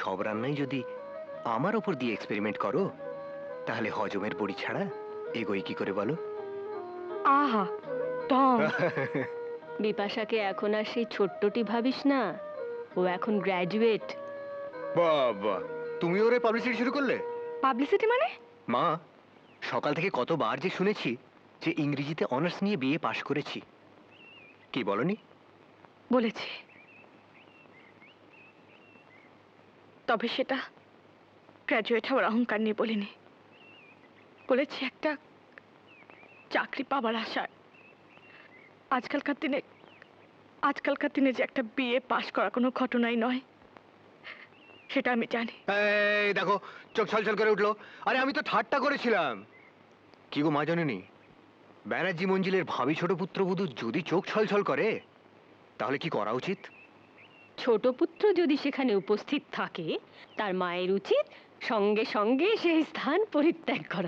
সব রান্নাই যদি আমার ওপর দিয়ে এক্সপেরিমেন্ট করো, তাহলে হজমের বড়ি ছাড়া এগোই কি করে বলো? আহা টম, বিপাশাকে এখন আর সেই ছোট্টটি ভাবিস না, ও এখন গ্র্যাজুয়েট। বাবা, তুমি ওরে পাবলিসিটি শুরু করলে? পাবলিসিটি মানে? মা, সকাল থেকে কতবার যে শুনেছি যে ইংরেজিতে অনার্স নিয়ে বিএ পাশ করেছি। কি বলনি? বলেছি, তবে সেটা গ্র্যাজুয়েট হওয়ার অহংকার নিয়ে বলিনি। বলেছি একটা চাকরি পাবার আশায়। আজকালকার দিনে যে একটা বিএ পাশ করা কোনো ঘটনাই নয়, সেটা আমি জানি। এই দেখো, চোখ ছলছল করে উঠলো। আরে আমি তো ঠাট্টা করেছিলাম। কি গো মা, জানেনি ব্যানার্জি মঞ্জিলের ভাবি ছোট পুত্রবধূ যদি চোখ ছলছল করে তাহলে কি করা উচিত? ছোট পুত্র যদি সেখানে উপস্থিত থাকে, তার মায়ের উচিত সঙ্গে সঙ্গে সেই স্থান পরিত্যাগ করা।